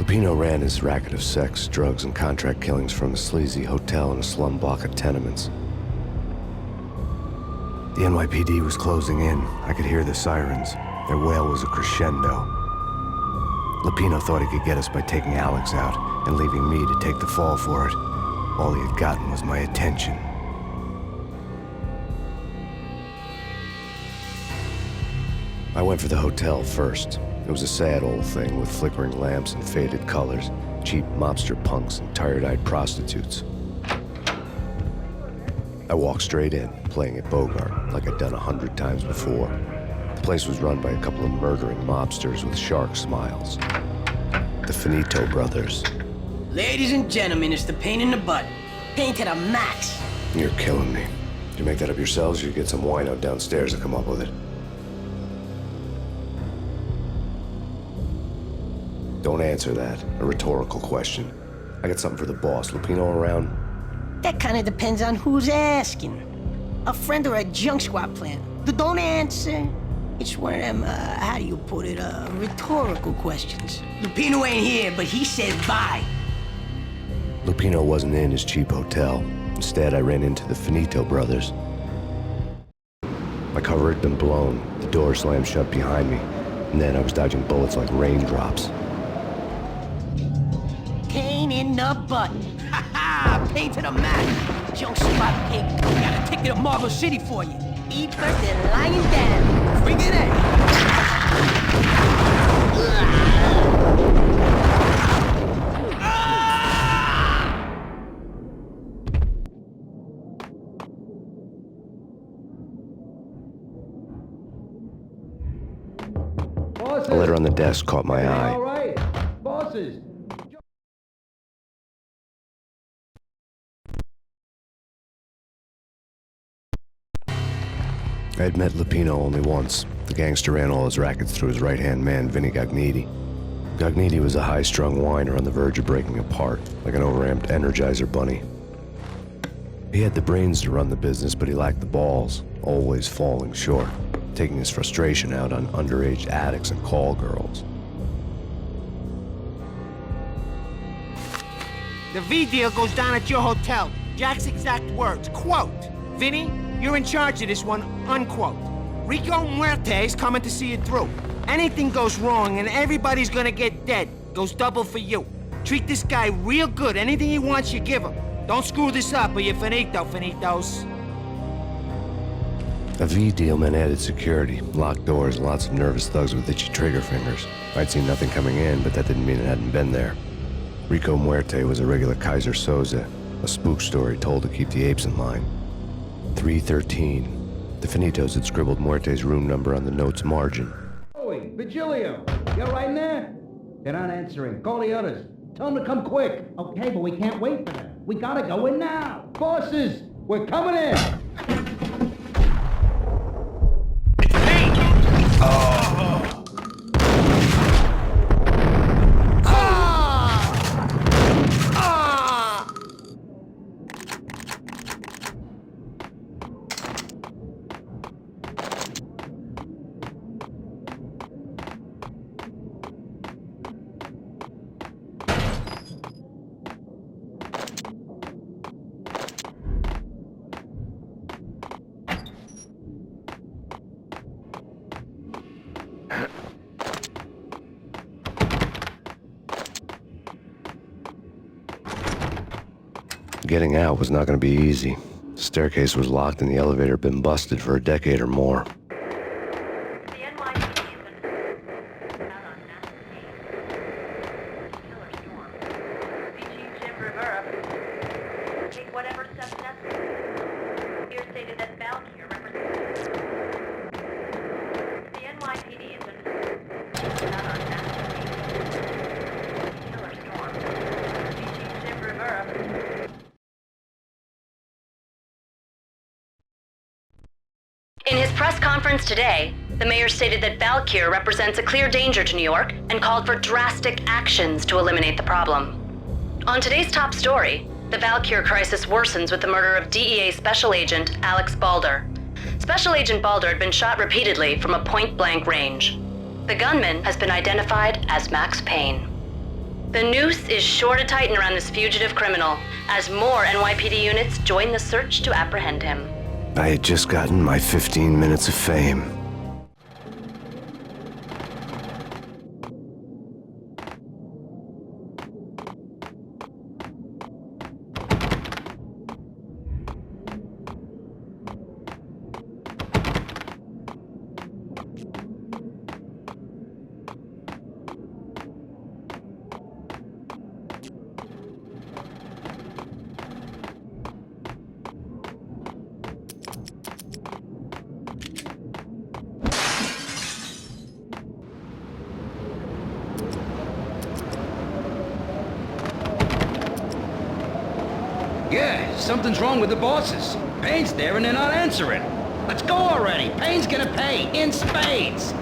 Lupino ran his racket of sex, drugs, and contract killings from a sleazy hotel in a slum block of tenements. The NYPD was closing in. I could hear the sirens. Their wail was a crescendo. Lupino thought he could get us by taking Alex out and leaving me to take the fall for it. All he had gotten was my attention. I went for the hotel first. It was a sad old thing with flickering lamps and faded colors, cheap mobster punks and tired-eyed prostitutes. I walked straight in, playing at Bogart, like I'd done 100 times before. The place was run by a couple of murdering mobsters with shark smiles. The Finito brothers. Ladies and gentlemen, it's the Payne in the butt. Payne to the max. You're killing me. Did you make that up yourselves, or you get some wine out downstairs to come up with it? Don't answer that. A rhetorical question. I got something for the boss. Lupino around? That kind of depends on who's asking. A friend or a junk squad plan. Don't answer. It's one of them, how do you put it, rhetorical questions. Lupino ain't here, but he said bye. Lupino wasn't in his cheap hotel. Instead, I ran into the Finito brothers. My cover had been blown. The door slammed shut behind me. And then I was dodging bullets like raindrops. Payne in the butt. Ha ha! Payne to the max. Junk squad pig. We got a ticket to Marble City for you. Eat first and lying down. Bring it in. A letter on the desk caught my eye. All right, bosses. I had met Lupino only once. The gangster ran all his rackets through his right-hand man, Vinny Gagniti. Gagniti was a high-strung whiner on the verge of breaking apart, like an overamped Energizer bunny. He had the brains to run the business, but he lacked the balls, always falling short, taking his frustration out on underage addicts and call girls. The V deal goes down at your hotel. Jack's exact words, quote, "Vinny, you're in charge of this one," unquote. Rico Muerte's coming to see it through. Anything goes wrong and everybody's gonna get dead. Goes double for you. Treat this guy real good. Anything he wants, you give him. Don't screw this up or you're finito, finitos. A V deal meant added security, locked doors, lots of nervous thugs with itchy trigger fingers. I'd seen nothing coming in, but that didn't mean it hadn't been there. Rico Muerte was a regular Kaiser Soze, a spook story told to keep the apes in line. 313. The Finitos had scribbled Muerte's room number on the note's margin. Joey, Vigilio, you're right in there? They're not answering. Call the others. Tell them to come quick. Okay, but we can't wait for them. We gotta go in now. Bosses, we're coming in. Getting out was not going to be easy. The staircase was locked and the elevator had been busted for a decade or more. The NYPD has been out on mass killer storm. VG Jim Rivera take whatever steps necessary. Here stated that Valkyr represents the NYPD has been out on mass killer storm. VG Jim Rivera. In his press conference today, the mayor stated that Valkyr represents a clear danger to New York and called for drastic actions to eliminate the problem. On today's top story, the Valkyr crisis worsens with the murder of DEA Special Agent Alex Balder. Special Agent Balder had been shot repeatedly from a point-blank range. The gunman has been identified as Max Payne. The noose is sure to tighten around this fugitive criminal as more NYPD units join the search to apprehend him. I had just gotten my 15 minutes of fame. Yeah, something's wrong with the bosses. Payne's there and they're not answering. Let's go already. Payne's gonna pay in spades.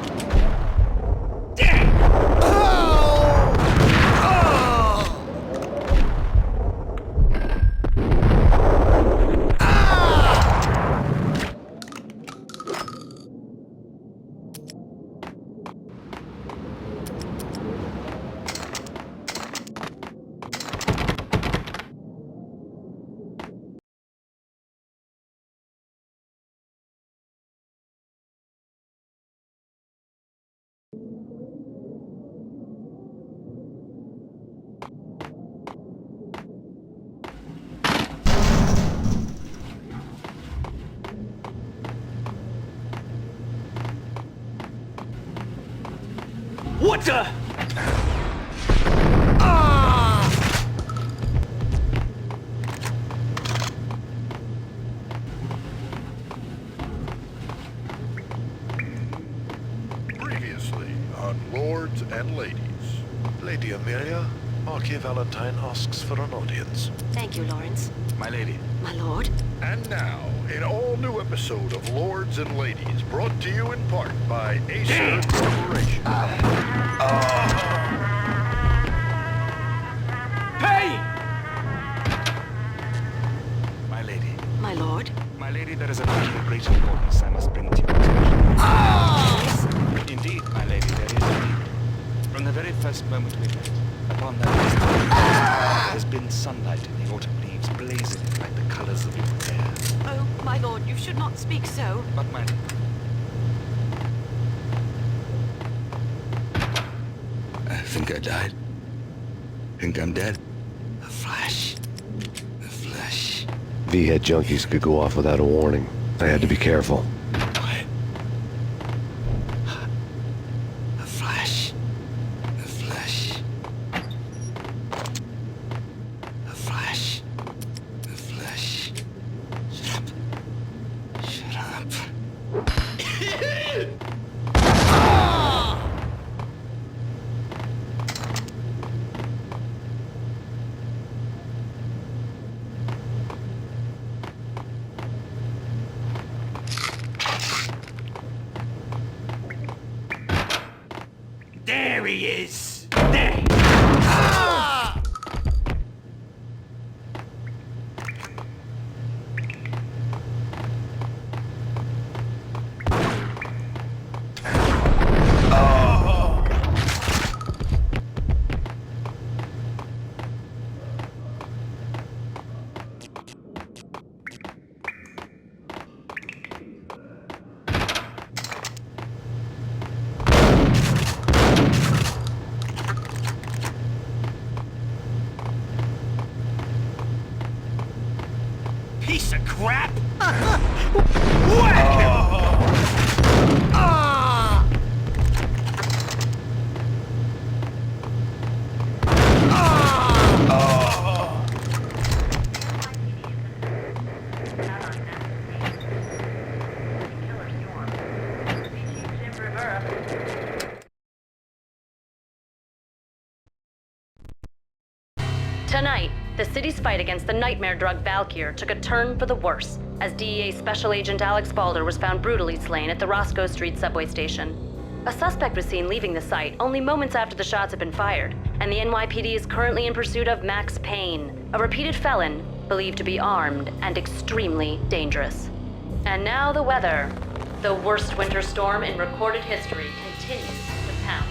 What the? Previously on Lords and Ladies. Lady Amelia, Marquis Valentine asks for an audience. Thank you, Lawrence. My lady. My lord. And now, an all-new episode of Lords and Ladies, brought to you in part by Acer Corporation. Payne! My lady. My lord. My lady, there is a matter of great importance I must bring to your attention. Indeed, my lady, there is indeed. From the very first moment we met, upon that distant there has been sunlight in the autumn leaves blazing like the colors of your hair. Oh, my lord, you should not speak so. But my lady, I think I died. Think I'm dead. A flash. A flash. V-head junkies could go off without a warning. I had to be careful. What? A flash. A flash. A flash. A flash. Shut up. Shut up. there he is! There! Piece of crap! Whack him! Tonight, the city's fight against the nightmare drug Valkyr took a turn for the worse, as DEA Special Agent Alex Balder was found brutally slain at the Roscoe Street subway station. A suspect was seen leaving the site only moments after the shots had been fired, and the NYPD is currently in pursuit of Max Payne, a repeated felon believed to be armed and extremely dangerous. And now the weather. The worst winter storm in recorded history continues to pound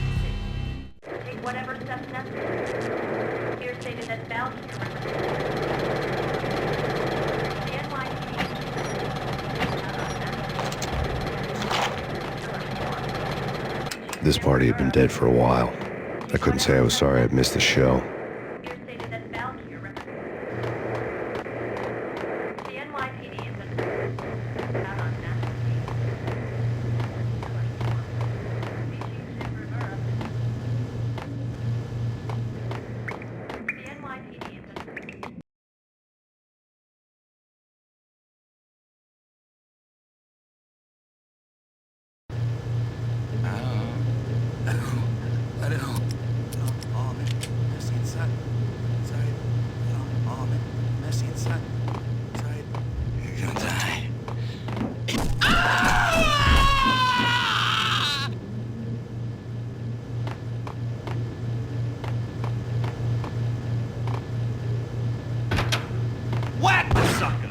the city. Take whatever steps necessary. that Valkyrie the NYPD. This party had been dead for a while. I couldn't say I was sorry I'd missed the show. Stated that Valkyrie the NYPD is out on National The NYPD is I don't know. Oh, man. Messy inside. Inside. Oh, man. Messy inside. Inside. You're gonna die. Whack the sucker!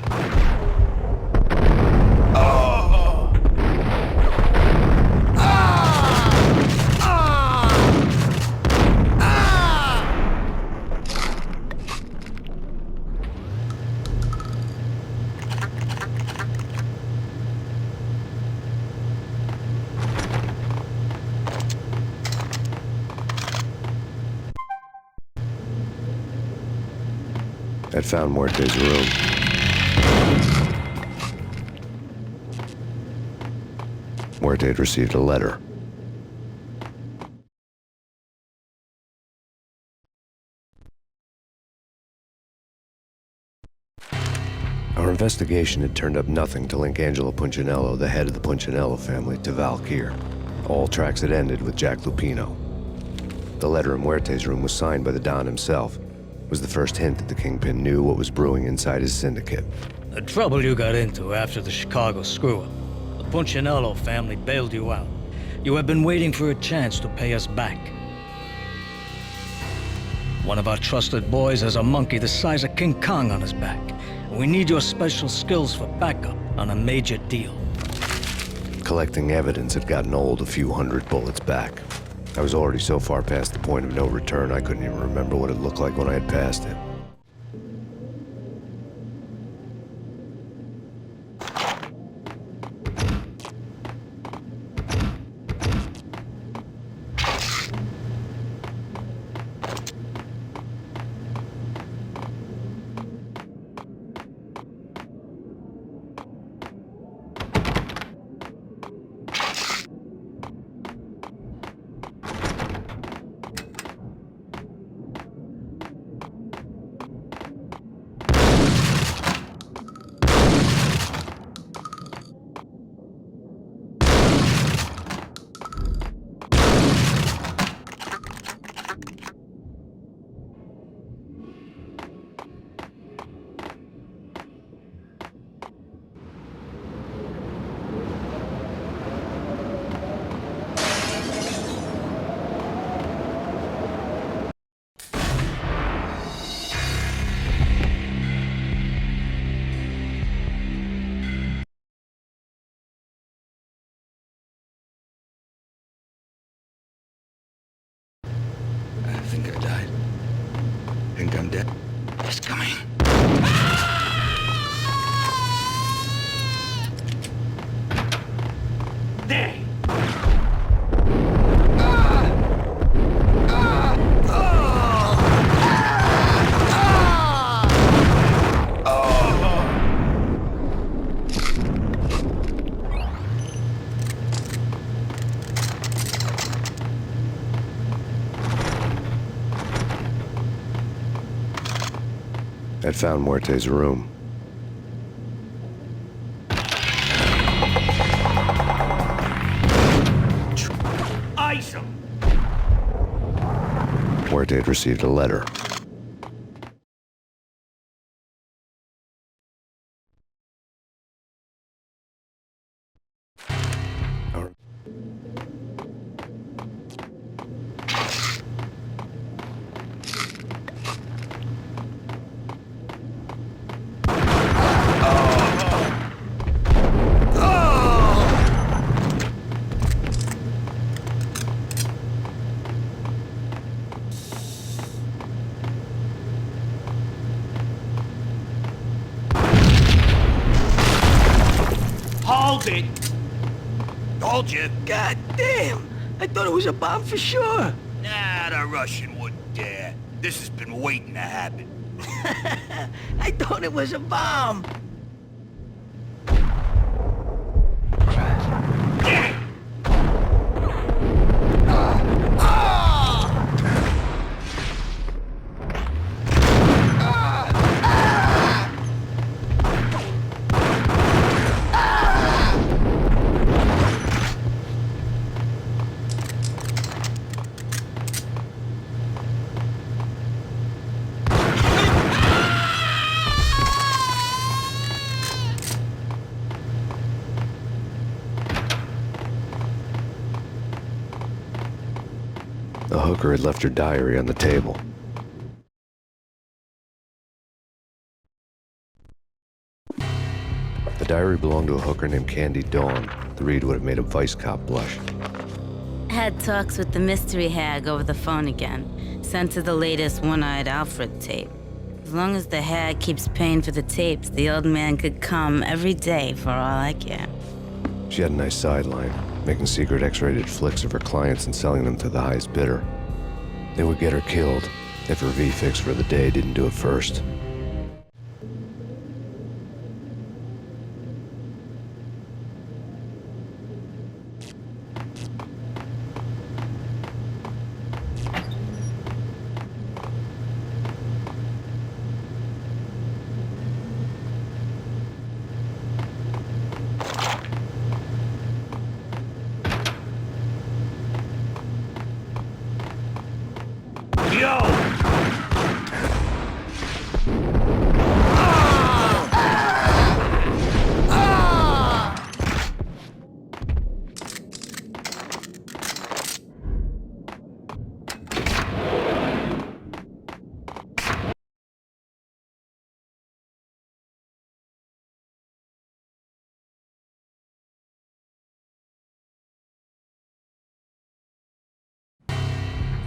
I'd found Muerte's room. Muerte had received a letter. Our investigation had turned up nothing to link Angelo Punchinello, the head of the Punchinello family, to Valkyr. All tracks had ended with Jack Lupino. The letter in Muerte's room was signed by the Don himself. It was the first hint that the Kingpin knew what was brewing inside his syndicate. The trouble you got into after the Chicago screw-up. The Punchinello family bailed you out. You have been waiting for a chance to pay us back. One of our trusted boys has a monkey the size of King Kong on his back. We need your special skills for backup on a major deal. Collecting evidence had gotten old a few hundred bullets back. I was already so far past the point of no return, I couldn't even remember what it looked like when I had passed it. I think I died. Think I'm dead. It's coming. There! I'd found Muerte's room. Ice him! Muerte had received a letter. Hold it! Told you. God damn! I thought it was a bomb for sure. Nah, the Russian wouldn't dare. This has been waiting to happen. I thought it was a bomb. The hooker had left her diary on the table. The diary belonged to a hooker named Candy Dawn. The read would have made a vice cop blush. Had talks with the mystery hag over the phone again. Sent her the latest One-Eyed Alfred tape. As long as the hag keeps paying for the tapes, the old man could come every day for all I care. She had a nice sideline, making secret X-rated flicks of her clients and selling them to the highest bidder. They would get her killed if her V-fix for the day didn't do it first.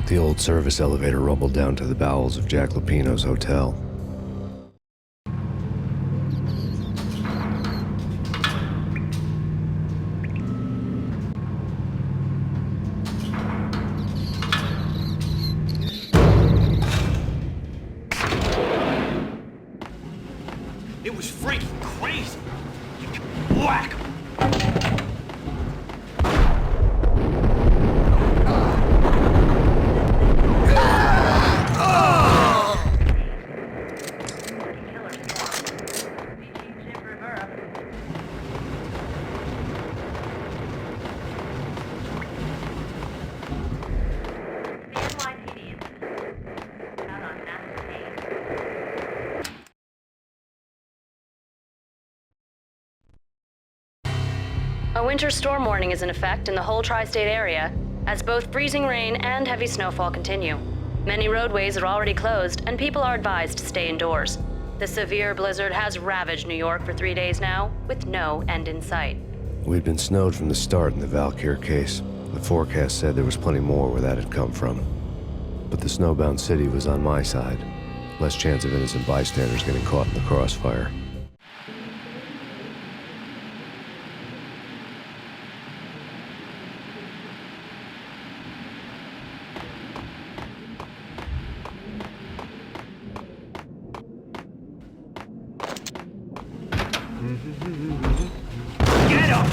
The old service elevator rumbled down to the bowels of Jack Lupino's hotel. It was freaking crazy. Whack! A winter storm warning is in effect in the whole tri-state area, as both freezing rain and heavy snowfall continue. Many roadways are already closed, and people are advised to stay indoors. The severe blizzard has ravaged New York for 3 days now, with no end in sight. We'd been snowed from the start in the Valkyr case. The forecast said there was plenty more where that had come from. But the snowbound city was on my side. Less chance of innocent bystanders getting caught in the crossfire. Get him!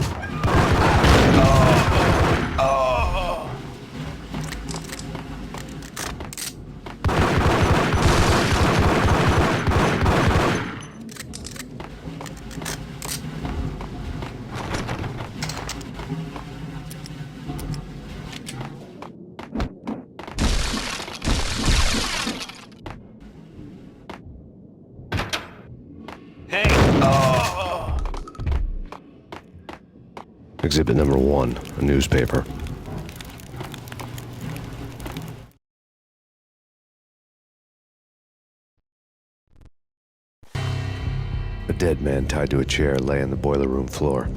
Exhibit number 1, a newspaper. A dead man tied to a chair lay on the boiler room floor.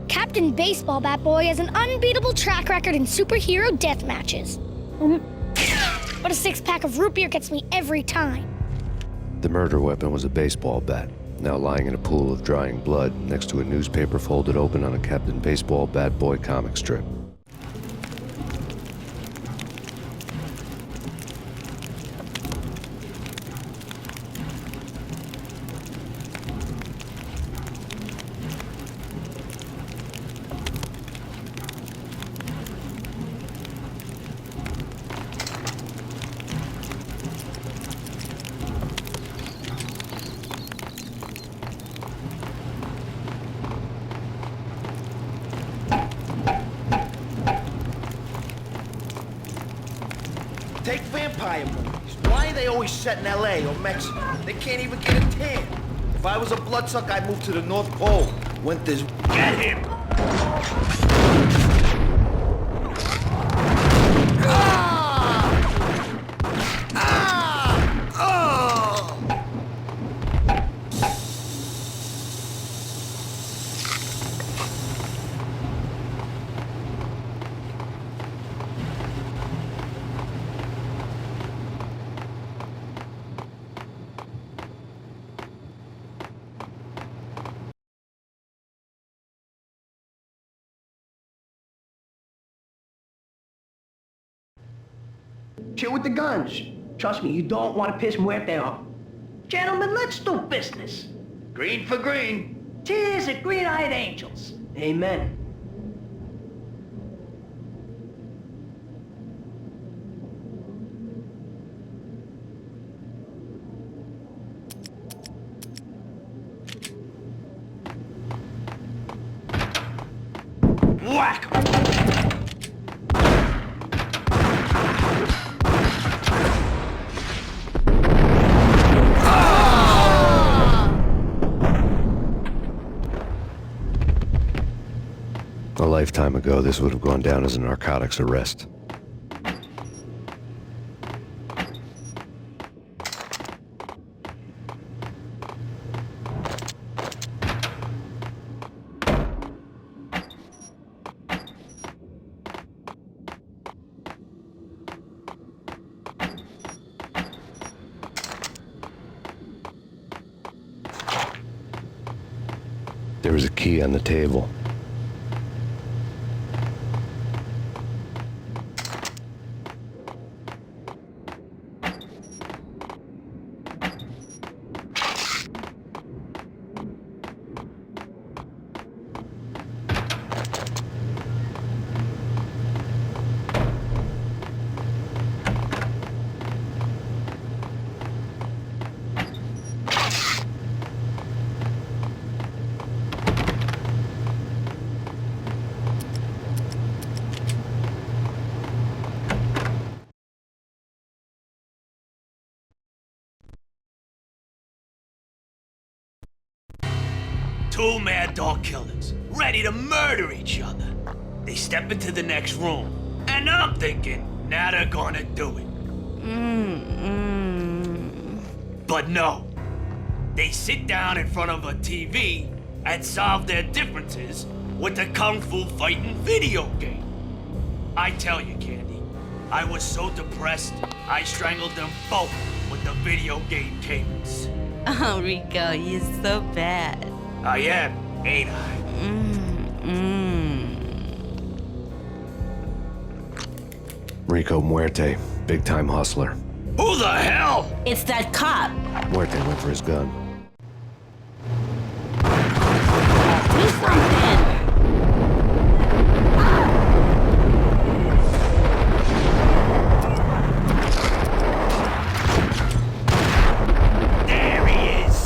Captain Baseball Bat Boy has an unbeatable track record in superhero death matches. But a 6-pack of root beer gets me every time. The murder weapon was a baseball bat. now lying in a pool of drying blood next to a newspaper folded open on a Captain Baseball Bad Boy comic strip. Take vampire movies. Why are they always set in L.A. or Mexico? They can't even get a tan. If I was a bloodsucker, I'd move to the North Pole. Winter's... Get him! Chill with the guns. Trust me, you don't want to piss Muerte off. Gentlemen, let's do business. Green for green. Tears of green-eyed angels. Amen. Whack! A lifetime ago, this would have gone down as a narcotics arrest. There was a key on the table. Two mad dog killers, ready to murder each other. They step into the next room, and I'm thinking, now they're gonna do it. But no. They sit down in front of a TV and solve their differences with a kung fu fighting video game. I tell you, Candy, I was so depressed, I strangled them both with the video game cables. Oh, Rico, you're so bad. I am, ain't I? Rico Muerte, big-time hustler. Who the hell? It's that cop. Muerte went for his gun. Do something. There he is.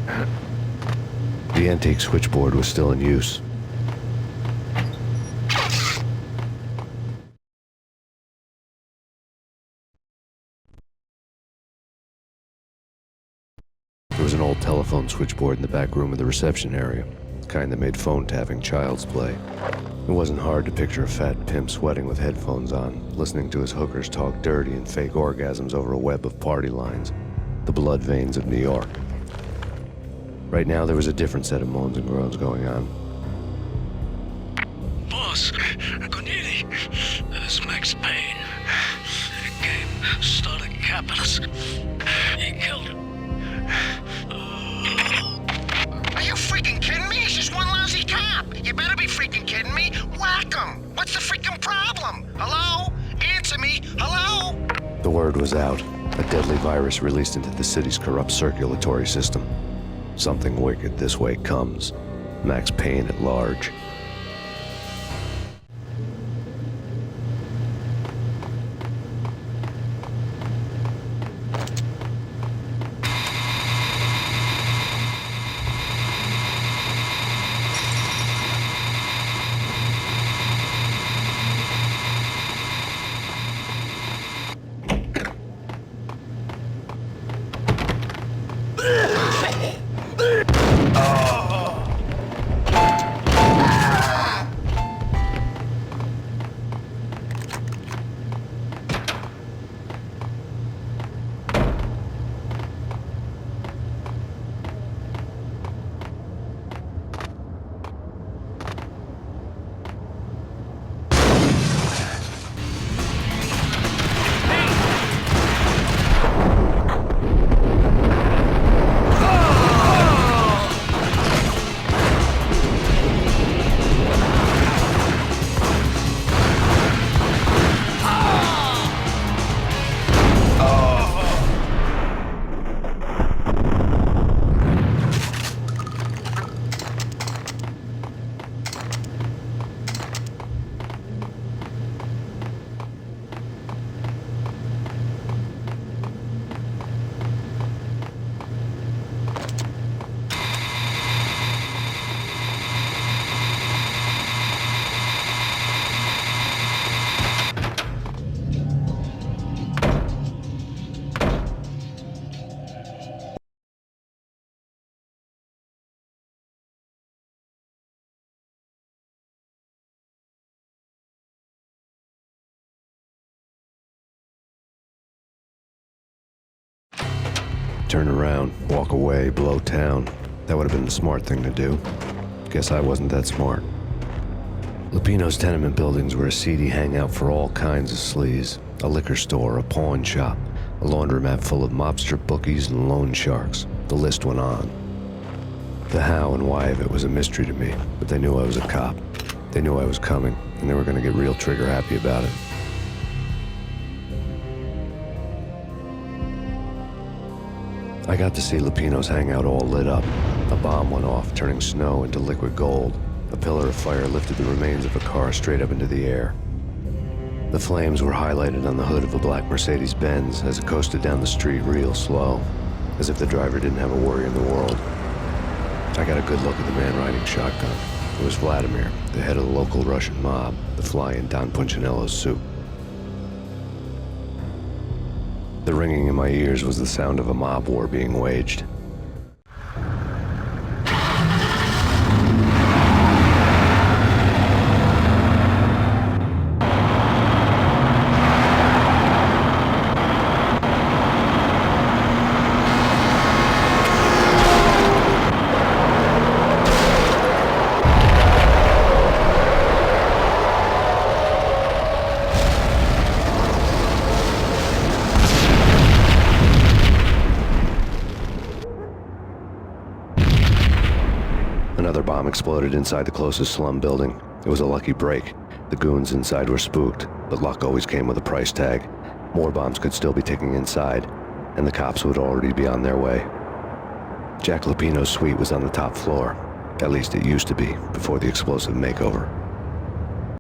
The antique switchboard was still in use. There was an old telephone switchboard in the back room of the reception area, the kind that made phone tapping child's play. It wasn't hard to picture a fat pimp sweating with headphones on, listening to his hookers talk dirty and fake orgasms over a web of party lines, the blood veins of New York. Right now, there was a different set of moans and groans going on. Boss, Agniti, this is Max Payne. The game started capping us. He killed him. Are you freaking kidding me? He's just one lousy cop. You better be freaking kidding me. Whack him. What's the freaking problem? Hello? Answer me. Hello? The word was out. A deadly virus released into the city's corrupt circulatory system. Something wicked this way comes. Max Payne at large. Turn around, walk away, blow town. That would have been the smart thing to do. Guess I wasn't that smart. Lupino's tenement buildings were a seedy hangout for all kinds of sleaze. A liquor store, a pawn shop, a laundromat full of mobster bookies and loan sharks. The list went on. The how and why of it was a mystery to me, but they knew I was a cop. They knew I was coming, and they were going to get real trigger happy about it. I got to see Lupino's hangout all lit up. A bomb went off, turning snow into liquid gold. A pillar of fire lifted the remains of a car straight up into the air. The flames were highlighted on the hood of a black Mercedes-Benz as it coasted down the street real slow, as if the driver didn't have a worry in the world. I got a good look at the man riding shotgun. It was Vladimir, the head of the local Russian mob, the fly in Don Punchinello's suit. The ringing in my ears was the sound of a mob war being waged. Another bomb exploded inside the closest slum building. It was a lucky break. The goons inside were spooked, but luck always came with a price tag. More bombs could still be ticking inside, and the cops would already be on their way. Jack Lupino's suite was on the top floor. At least it used to be, before the explosive makeover.